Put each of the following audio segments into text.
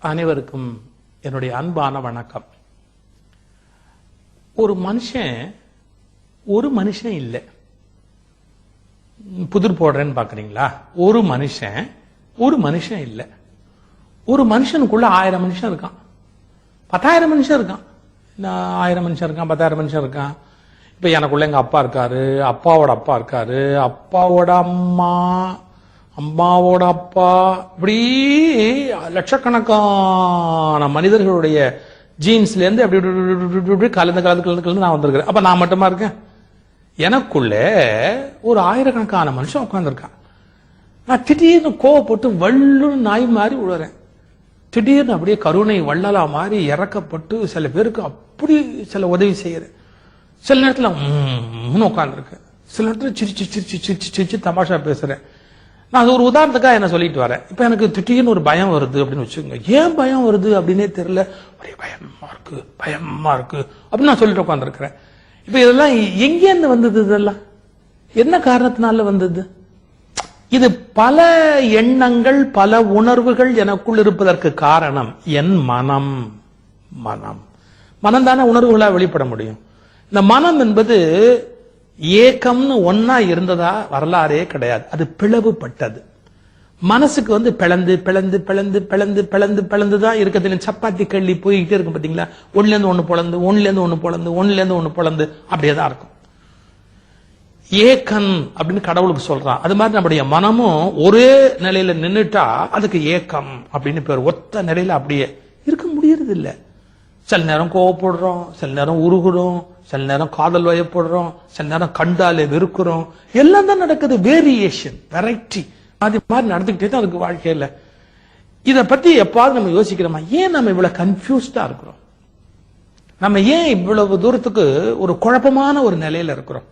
அனைவருக்கும் என்னுடைய அன்பான வணக்கம். ஒரு மனுஷன் இல்லை. புதிர் போடுறேன்னு பாக்குறீங்களா? ஒரு மனுஷன் இல்லை. ஒரு மனுஷனுக்குள்ள 1000 மனுஷன் இருக்கான், 10,000 மனுஷன் இருக்கான், 1000 மனுஷன் இருக்கான், 10,000 மனுஷன் இருக்கான். இப்ப எனக்குள்ள எங்க அப்பா இருக்காரு, அப்பாவோட அப்பா இருக்காரு, அப்பாவோட அம்மா, அம்மாவோட அப்பா, இப்படி லட்சக்கணக்கான மனிதர்களுடைய ஜீன்ஸ்ல இருந்து அப்படி கலந்து நான் வந்திருக்கிறேன். அப்ப நான் மட்டுமா இருக்கேன்? எனக்குள்ள ஒரு 1000கணக்கான மனுஷன் உட்கார்ந்துருக்கான். நான் திடீர்னு கோவப்பட்டு வள்ளுன்னு நாய் மாதிரி விழுறேன். திடீர்னு அப்படியே கருணை வள்ளலா மாதிரி இறக்கப்பட்டு சில பேருக்கு அப்படி சில உதவி செய்யறேன். சில நேரத்தில் உட்கார்ந்துருக்கேன், சில நேரத்தில் சிரிச்சு சிரிச்சு சிரிச்சு சிரிச்சு தமாஷா பேசுறேன். நான் அது ஒரு உதாரணத்துக்காக என்ன சொல்லிட்டு வரேன். இப்ப எனக்கு திடீர்னு ஒரு பயம் வருது அப்படின்னு வச்சுக்கோங்க. ஏன் பயம் வருது அப்படின்னே தெரியல, ஒரே பயமா இருக்கு அப்படின்னு நான் சொல்லிட்டு உட்காந்துருக்கிறேன். இப்ப இதெல்லாம் எங்கேருந்து வந்தது? இதெல்லாம் என்ன காரணத்தினால வந்தது? இது பல எண்ணங்கள், பல உணர்வுகள் எனக்குள் இருப்பதற்கு காரணம் என் மனம். மனம் தானே உணர்வுகளா வெளிப்பட முடியும். இந்த மனம் என்பது ஏக்கம்னு ஒன்னா இருந்ததா வரலாறே கிடையாது. அது பிளவுபட்டது. மனசுக்கு பிளந்து பிளந்து பிளந்து பிளந்து பிளந்து பிளந்துதான் இருக்கிறது. சப்பாத்தி கள்ளி போய்கிட்டே இருக்கும் பாத்தீங்களா? ஒண்ணுல இருந்து ஒண்ணு பொழந்து, ஒண்ணுல இருந்து ஒண்ணு பொழந்து, ஒண்ணுல இருந்து ஒண்ணு பொழந்து அப்படியேதான் இருக்கும். ஏக்கன் அப்படின்னு கடவுளுக்கு சொல்றான். அது மாதிரி நம்முடைய மனமும் ஒரே நிலையில நின்னுட்டா அதுக்கு ஏக்கம் அப்படின்னு பேர். ஒத்த நிலையில அப்படியே இருக்க முடியறது இல்ல. சில நேரம் கோவப்படுறோம், சில நேரம் உருகுறோம், சில நேரம் காதல் வயப்படுறோம், சில நேரம் கண்டாலே வெறுக்கிறோம். எல்லாம் தான் நடக்குது. வேரியேஷன், வெரைட்டி, அது மாதிரி நடந்துகிட்டே தான் அதுக்கு வாழ்க்கையில. இதை பத்தி எப்பாவது நம்ம யோசிக்கிறோமா? ஏன் நம்ம இவ்வளவு கன்ஃபியூஸ்டா இருக்கிறோம்? நம்ம ஏன் இவ்வளவு தூரத்துக்கு ஒரு குழப்பமான ஒரு நிலையில இருக்கிறோம்?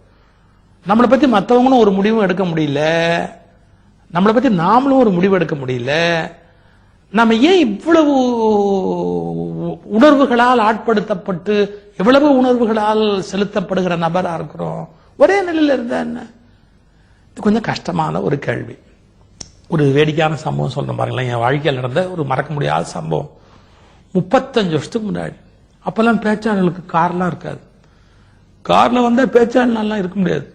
நம்மளை பத்தி மற்றவங்களும் ஒரு முடிவும் எடுக்க முடியல, நம்மளை பத்தி நாமளும் ஒரு முடிவு எடுக்க முடியல. நம்ம ஏன் இவ்வளவு உணர்வுகளால் ஆட்படுத்தப்பட்டு எவ்வளவு உணர்வுகளால் செலுத்தப்படுகிற நபரா இருக்கிறோம்? ஒரே நிலையில இருந்தா என்ன? இது கொஞ்சம் கஷ்டமான ஒரு கேள்வி. ஒரு வேடிக்கையான சம்பவம் சொல்றேன் பாருங்களேன். என் வாழ்க்கையில் நடந்த ஒரு மறக்க முடியாத சம்பவம். 35 வருஷத்துக்கு முன்னாடி. அப்பெல்லாம் பேச்சாளர்களுக்கு கார்லாம் இருக்காது. கார்ல வந்தா பேச்சாளர்லாம் இருக்க முடியாது.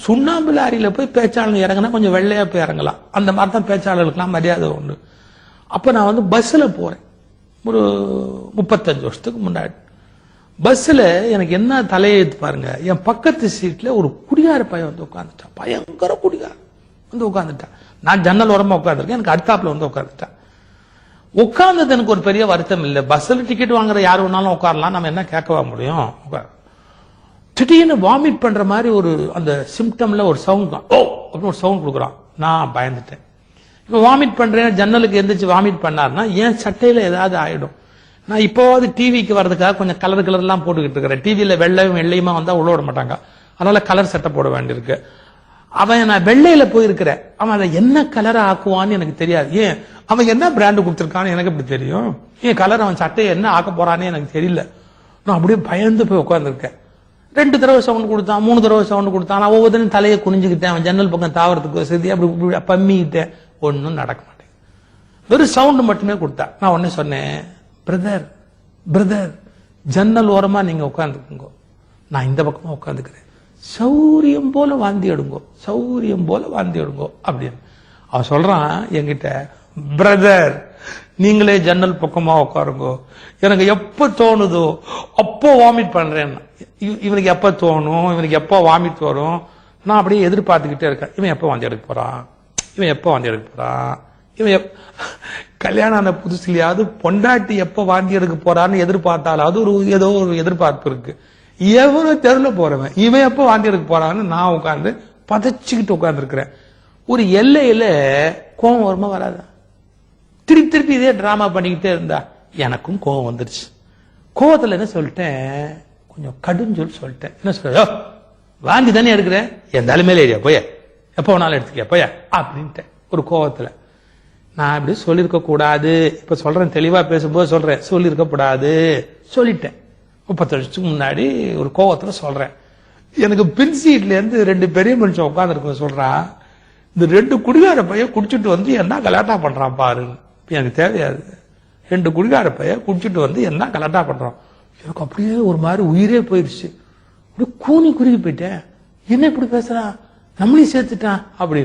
சுண்ணாம்பு லாரியில போய் பேச்சாளர் இறங்கினா கொஞ்சம் வெள்ளையா போய் இறங்கலாம். அந்த மாதிரி தான் பேச்சாளர்களுக்கெல்லாம் மரியாதை உண்டு. அப்ப நான் பஸ்ல போறேன். ஒரு 35 வருஷத்துக்கு முன்னாடி பஸ்ல எனக்கு என்ன தலையெழுத்து பாருங்க. என் பக்கத்து சீட்ல ஒரு குடிகார பையன் உட்காந்துட்டான். பயங்கர குடிகார உட்காந்துட்டான். நான் ஜன்னல் ஓரமா உட்காந்துருக்கேன். எனக்கு அடுத்தாப்புல உட்காந்துட்டான். உட்கார்ந்தது எனக்கு ஒரு பெரிய வருத்தம் இல்லை. பஸ்ல டிக்கெட் வாங்குற யாரு வேணாலும் உட்காரலாம், நம்ம என்ன கேட்கவா முடியும்? திடீர்னு வாமிட் பண்ற மாதிரி ஒரு அந்த சிம்டம்ல ஒரு சவுண்ட், ஓ அப்படின்னு ஒரு சவுண்ட் கொடுக்குறான். நான் பயந்துட்டேன். இப்ப வாமிட் பண்றேன், ஜன்னலுக்கு எந்திரிச்சு வாமிட் பண்ணாருன்னா என் சட்டையில ஏதாவது ஆயிடும். நான் இப்போவாது டிவிக்கு வர்றதுக்காக கொஞ்சம் கலர் எல்லாம் போட்டுக்கிட்டு இருக்கிறேன். டிவியில வெள்ளையுமா வந்தா உள்ள விட மாட்டாங்க, அதனால கலர் சட்டை போட வேண்டியிருக்கு. அவன் நான் வெள்ளையில போயிருக்கிறேன், அவன் அதை என்ன கலரை ஆக்குவான்னு எனக்கு தெரியாது. ஏன் அவன் என்ன பிராண்டு கொடுத்திருக்கான்னு எனக்கு எப்படி தெரியும்? ஏன் கலர் அவன் சட்டையை என்ன ஆக்க போறான்னு எனக்கு தெரியல. நான் அப்படியே பயந்து போய் உட்கார்ந்துருக்கேன். 2 தடவை சவுண்ட் கொடுத்தான், 3 தடவை சவுண்ட் கொடுத்தான். நான் ஒவ்வொருத்தரும் தலையை குனிஞ்சுக்கிட்டேன். அவன் ஜன்னல் பக்கம் தாவறதுக்கு வசதி அப்படி பம்மிக்கிட்டேன். ஒன்னும் நடக்க மாட்டேன். வெறும் சவுண்ட் மட்டுமே கொடுத்தான். நான் உடனே சொன்னேன், பிரதர் ஜன்னல் ஓரமா நீங்க உட்காந்துக்குங்க, நான் இந்த பக்கமா உட்காந்துக்கிறேன். சௌரியம் போல வாந்தி எடுங்கோ அப்படின்னு. அவன் சொல்றான் என்கிட்ட, பிரதர் நீங்களே ஜன்னல் பக்கமா உட்காருங்கோ, எனக்கு எப்ப தோணுதோ அப்போ வாமிட் பண்றேன். இவனுக்கு எப்ப தோணும், இவனுக்கு எப்போ வாமிட் வரும், நான் அப்படியே எதிர்பார்த்துக்கிட்டே இருக்கேன். இவன் எப்ப வாந்தி எடுக்க போறான், இவன் கல்யாணம் ஆன புதுசுலயாவது பொண்டாட்டி எப்ப வாந்தி எடுக்க போறான்னு எதிர்பார்த்தாலாவது ஏதோ ஒரு எதிர்பார்ப்பு இருக்கு. எவனோ தெருல போறவன் இவன் எப்ப வாந்தி எடுக்க போறான்னு நான் உட்கார்ந்து பதைச்சுக்கிட்டு உட்கார்ந்து இருக்கிறேன். ஒரு எல்லையில கோவம் வருமா வராதா? திருப்பி இதே டிராமா பண்ணிக்கிட்டே இருந்தா எனக்கும் கோவம் வந்துருச்சு. கோவத்துல என்ன சொல்லிட்டேன், கொஞ்சம் கடுஞ்சொல் சொல்லிட்டேன். என்ன சொல்ற, வாந்தி தானே எடுக்கிறேன், என் தலைமையில ஏரியா போய, எப்ப வேணாலும் எடுத்துக்க போய அப்படின்ட்டு ஒரு கோவத்துல. நான் இப்படி சொல்லிருக்க கூடாது. இப்ப சொல்றேன், தெளிவா பேசும்போது சொல்றேன், சொல்லிருக்க கூடாது சொல்லிட்டேன். 30 வருஷத்துக்கு முன்னாடி ஒரு கோவத்துல சொல்றேன். எனக்கு பின் சீட்ல இருந்து 2 பெரிய மனுஷன் உட்கார்ந்து சொல்றான், இந்த 2 குடிகார பையன் குடிச்சிட்டு வந்து என்ன கலாட்டா பண்றான் பாரு. எனக்கு தேவையாது. 2 குடிகார பைய குடிச்சிட்டு வந்து என்ன கலட்டா பண்றோம். எனக்கு அப்படியே ஒரு மாதிரி உயிரே போயிடுச்சு. அப்படியே கூனி குறுகி போயிட்டேன். என்ன இப்படி பேசுறான், நம்மளையும் சேர்த்துட்டான் அப்படி.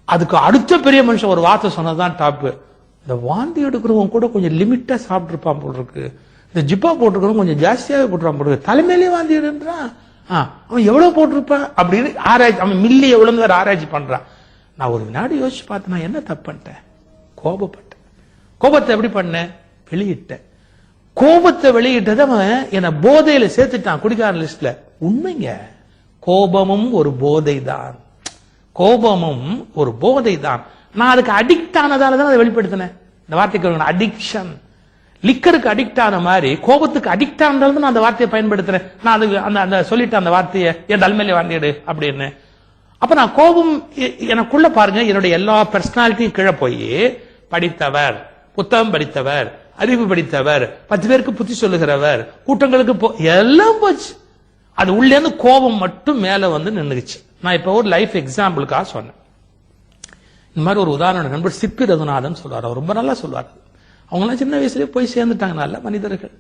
அதுக்கு அடுத்த பெரிய மனுஷன் ஒரு வார்த்தை சொன்னதுதான் டாப்பு. இந்த வாந்தி எடுக்கிறவங்க கூட கொஞ்சம் லிமிட்டா சாப்பிட்டு இருப்பான் போல் இருக்கு, இந்த ஜிப்பா போட்டுருக்கிறவங்க கொஞ்சம் ஜாஸ்தியாவே போட்டுருப்பான் போல் இருக்கு, தலைமையிலேயே வாந்தி எடுன்றான். அவன் எவ்வளவு போட்டிருப்பான் அப்படின்னு ஆராய்ச்சி, அவன் மில்லி எவ்வளவு வேற ஆராய்ச்சி பண்றான். நான் ஒரு வினாடி யோசிச்சு பார்த்தேன், நான் என்ன தப்பு பண்ணிட்டேன்? கோபப்பட்டேன். கோபத்தை எப்படி பண்ணேன்? வெளியிட்டேன். கோபத்தை வெளியிட்டது அவன் என்ன போதையில சேர்த்துட்டான் குடிகார லிஸ்ட்ல. உண்மைங்க, கோபமும் ஒரு போதை தான். கோபமும் ஒரு போதை தான். நான் அதுக்கு அடிக்ட் ஆனதால தான் அதை வெளிப்படுத்தினேன். இந்த வார்த்தைக்கு அடிக்ஷன். லிக்கருக்கு அடிக்ட் ஆன மாதிரி கோபத்துக்கு அடிக்ட் ஆனதால நான் அந்த வார்த்தையை பயன்படுத்துறேன். நான் அதுக்கு அந்த சொல்லிட்டேன் அந்த வார்த்தையை, என் தலைமையில வாண்டிடு அப்படின்னு. அப்ப நான் கோபம் எனக்குள்ள பாருங்க, என்னுடைய எல்லா பர்சனாலிட்டியும் கீழே போய் படித்தவர், புத்தகம் படித்தவர், அறிவு படித்தவர், 10 பேருக்கு புத்தி சொல்லுகிறவர், கூட்டங்களுக்கு எல்லாம் போச்சு. அது உள்ளே இருந்து கோபம் மட்டும் மேல வந்து நின்றுச்சு. நான் இப்ப ஒரு லைஃப் எக்ஸாம்பிளுக்காக சொன்னேன். இந்த மாதிரி ஒரு உதாரணம் நண்பர் சிப்பி ரகுநாதன் சொல்றாரு. அவர் ரொம்ப நல்லா சொல்வார். அவங்க எல்லாம் சின்ன வயசுலயே போய் சேர்ந்துட்டாங்க, நல்ல மனிதர்கள்.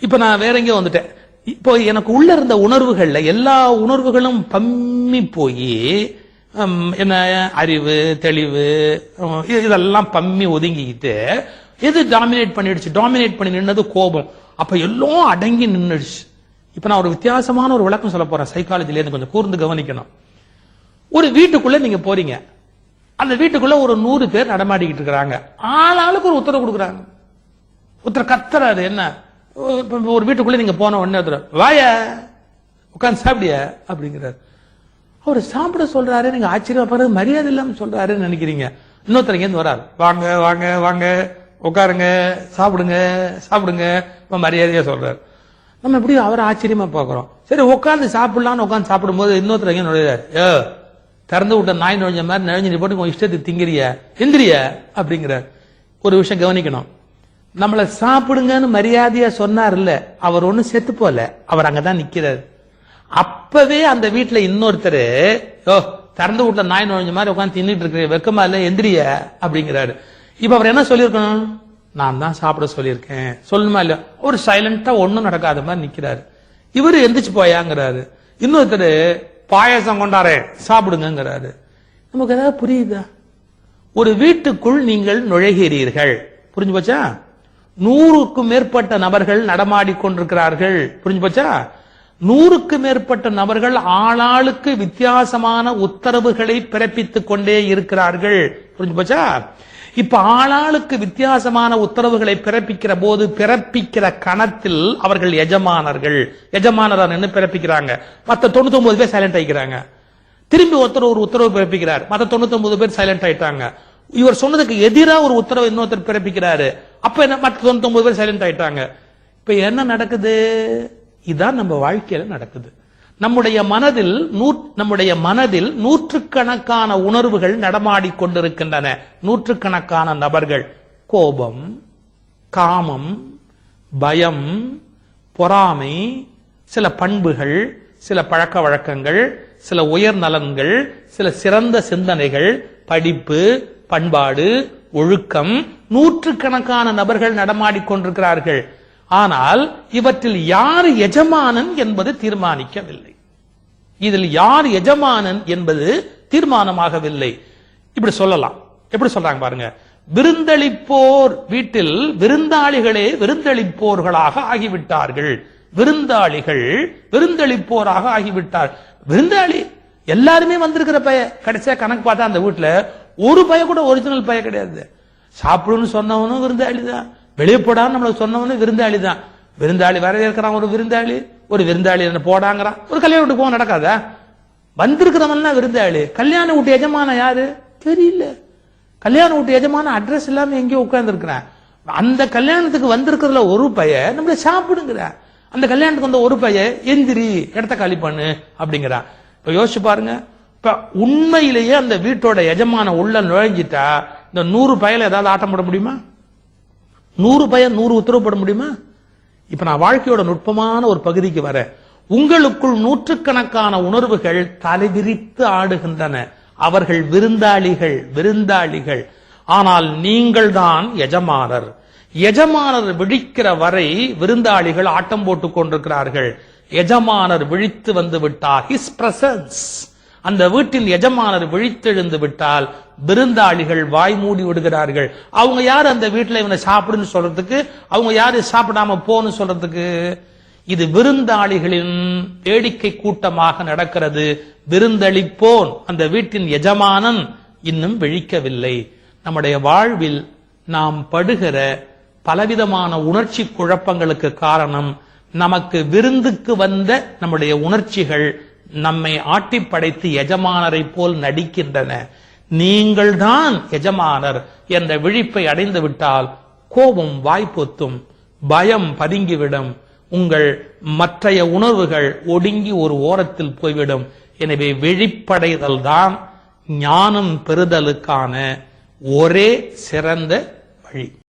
இப்ப நான் வேற எங்கேயோ வந்துட்டேன். இப்போ எனக்கு உள்ள இருந்த உணர்வுகள்ல எல்லா உணர்வுகளும் பம்மி போய் என்ன அறிவு, தெளிவு இதெல்லாம் பம்மி ஒதுங்கிக்கிட்டு எது டாமினேட் பண்ணிடுச்சு? டாமினேட் பண்ணி நின்னது கோபம். அப்ப எல்லாம் அடங்கி நின்னுடுச்சு. இப்ப நான் ஒரு வித்தியாசமான ஒரு விளக்கம் சொல்ல போறேன். சைக்காலஜில இருந்து கொஞ்சம் கூர்ந்து கவனிக்கணும். ஒரு வீட்டுக்குள்ள நீங்க போறீங்க, அந்த வீட்டுக்குள்ள ஒரு 100 பேர் நடமாடிக்கிட்டு இருக்கிறாங்க. ஆளாளுக்கு ஒரு உத்தரவு கொடுக்குறாங்க. ஒருத்தர் கத்துறாரு, என்ன ஒரு வீட்டுக்குள்ள நீங்க போன உடனே ஒருத்தர் வாய உட்காந்து சாப்பிடிய அப்படிங்கிறாரு. அவர் சாப்பிட சொல்றாரு, நீங்க ஆச்சரியப்படுறது மரியாதை இல்லாம சொல்றாருன்னு நினைக்கிறீங்க. இன்னொருத்தர் இருந்து வராரு, வாங்க வாங்க வாங்க உட்காருங்க, சாப்பிடுங்க சாப்பிடுங்க, மரியாதையா சொல்றாரு. நம்ம எப்படி அவரை ஆச்சரியமா பாக்குறோம். சரி உட்காந்து சாப்பிடலாம்னு உட்காந்து சாப்பிடும் போது இன்னொருத்தர் எங்க நுழையாரு, திறந்து விட்ட நாய் நுழைஞ்ச மாதிரி நுழைஞ்சு போட்டு இஷ்டத்துக்கு திங்கிறிய எந்திரிய அப்படிங்கிறார். ஒரு விஷயம் கவனிக்கணும், நம்மள சாப்பிடுங்கன்னு மரியாதையா சொன்னார் இல்ல, அவர் ஒண்ணு செத்து போல, அவர் அங்கதான் நிக்கிறார். அப்பவே அந்த வீட்டுல இன்னொருத்தர் திறந்து விட்ட நாய் நுழைஞ்ச மாதிரி உட்காந்து தின்னுட்டு இருக்கிற, வெக்கமா இல்ல எந்திரிய அப்படிங்கிறாரு. இப்ப அவர் என்ன சொல்லியிருக்கணும்? நான் தான் சாப்பிட சொல்லியிருக்கேன் சொல்லணுமா இல்ல? ஒரு சைலண்டா ஒண்ணும் நடக்காத மாதிரி நிக்கிறாரு. இவரு எந்திரிச்சு போயாங்கிறாரு. இன்னொருத்தர் பாயசம் கொண்டாரே சாப்பிடுங்கிறாரு. நமக்கு ஏதாவது புரியுதா? ஒரு வீட்டுக்குள் நீங்கள் நுழைகிறீர்கள், புரிஞ்சு போச்சா? 100க்கும் மேற்பட்ட நபர்கள் நடமாடி கொண்டிருக்கிறார்கள், புரிஞ்சு போச்சா? 100க்கு மேற்பட்ட நபர்கள் ஆளாளுக்கு வித்தியாசமான உத்தரவுகளை பிறப்பித்துக் கொண்டே இருக்கிறார்கள், புரிஞ்சு போச்சா? இப்ப ஆளாளுக்கு வித்தியாசமான உத்தரவுகளை பிறப்பிக்கிற போது பிறப்பிக்கிற கணத்தில் அவர்கள் எஜமானர்கள், எஜமானரான பிறப்பிக்கிறாங்க. மத்த 99 பேர் சைலண்ட் ஆயிக்கிறாங்க. திரும்பி ஒருத்தர் ஒரு உத்தரவு பிறப்பிக்கிறார், மத்த 99 பேர் சைலண்ட் ஆயிட்டாங்க. இவர் சொன்னதுக்கு எதிராக ஒரு உத்தரவு இன்னொருத்தர் பிறப்பிக்கிறாரு, அப்ப என்ன மத்த 99 பேர் சைலண்ட் ஆயிட்டாங்க. இப்ப என்ன நடக்குது? இதான் நம்ம வாழ்க்கையில நடக்குது. நம்முடைய மனதில் நூற்றுக்கணக்கான உணர்வுகள் நடமாடி கொண்டிருக்கின்றன. நூற்றுக்கணக்கான நபர்கள். கோபம், காமம், பயம், பொறாமை, சில பண்புகள், சில பழக்க வழக்கங்கள், சில உயர் நலன்கள், சில சிறந்த சிந்தனைகள், படிப்பு, பண்பாடு, ஒழுக்கம், நூற்றுக்கணக்கான நபர்கள் நடமாடி கொண்டிருக்கிறார்கள். ஆனால் இவற்றில் யார் எஜமானன் என்பது தீர்மானிக்கவில்லை. இதில் யார் எஜமானன் என்பது தீர்மானமாகவில்லை. இப்படி சொல்லலாம். எப்படி சொல்றாங்க பாருங்க, விருந்தளிப்போர் வீட்டில் விருந்தாளிகளே விருந்தளிப்போர்களாக ஆகிவிட்டார்கள். விருந்தாளிகள் விருந்தளிப்போராக ஆகிவிட்டார். விருந்தாளி எல்லாருமே வந்திருக்கிற பைய, கடைசியா கணக்கு பார்த்தா அந்த வீட்டுல ஒரு பைய கூட ஒரிஜினல் பைய கிடையாது. சாப்பிடுன்னு சொன்னவனும் விருந்தாளி தான், வெளியே போடான்னு நம்மள சொன்னவனும் விருந்தாளி தான். விருந்தாளி வரவேற்கிறான் ஒரு விருந்தாளி, ஒரு விருந்தாளி என்ன போடாங்கிறான். ஒரு கல்யாண வீட்டுக்கு போக நடக்காதா? வந்திருக்கிறவன் விருந்தாளி. கல்யாண வீட்டு எஜமான யாரு தெரியல. கல்யாண வீட்டு எஜமான அட்ரஸ் இல்லாம எங்கேயோ உட்கார்ந்து இருக்கிறான். அந்த கல்யாணத்துக்கு வந்திருக்கிறதுல ஒரு பைய நம்மள சாப்பிடுங்கிற, அந்த கல்யாணத்துக்கு வந்த ஒரு பைய எந்திரி இடத்த காலி பண்ணு அப்படிங்கிறான். இப்ப யோசிச்சு பாருங்க, இப்ப உண்மையிலேயே அந்த வீட்டோட எஜமான உள்ள நுழைஞ்சிட்டா இந்த 100 பையில ஏதாவது ஆட்டம் போட முடியுமா? 100 பைய 100 உத்தரவு போட முடியுமா? இப்ப நான் வாழ்க்கையோட நுட்பமான ஒரு பகுதிக்கு வர, உங்களுக்குள் நூற்றுக்கணக்கான உணர்வுகள் தலைவிரித்து ஆடுகின்றன. அவர்கள் விருந்தாளிகள். ஆனால் நீங்கள் தான் எஜமானர். எஜமானர் விழிக்கிற வரை விருந்தாளிகள் ஆட்டம் போட்டுக் கொண்டிருக்கிறார்கள். எஜமானர் விழித்து வந்து விட்டார், his presence, அந்த வீட்டின் எஜமானர் விழித்தெழுந்து விட்டால் விருந்தாளிகள் வாய் மூடி விடுகிறார்கள். அவங்க யாரு அந்த வீட்டுல இவனை சாப்பிடுன்னு சொல்றதுக்கு? அவங்க யாரு சாப்பிடாம போன்னு சொல்றதுக்கு? இது விருந்தாளிகளின் வேடிக்கை கூட்டமாக நடக்கிறது. விருந்தளிப்போன் அந்த வீட்டின் எஜமானன் இன்னும் விழிக்கவில்லை. நம்முடைய வாழ்வில் நாம் படுகிற பலவிதமான உணர்ச்சி குழப்பங்களுக்கு காரணம் நமக்கு விருந்துக்கு வந்த நம்முடைய உணர்ச்சிகள் நம்மை ஆட்டி படைத்து எஜமானரை போல் நடிக்கின்றன. நீங்கள்தான் எஜமானர் என்ற விழிப்பை அடைந்து விட்டால் கோபம் வாய்ப்பொத்தும், பயம் பதுங்கிவிடும், உங்கள் மற்றைய உணர்வுகள் ஒடுங்கி ஒரு ஓரத்தில் போய்விடும். எனவே விழிப்படைதல் தான் ஞானம் பெறுதலுக்கான ஒரே சிறந்த வழி.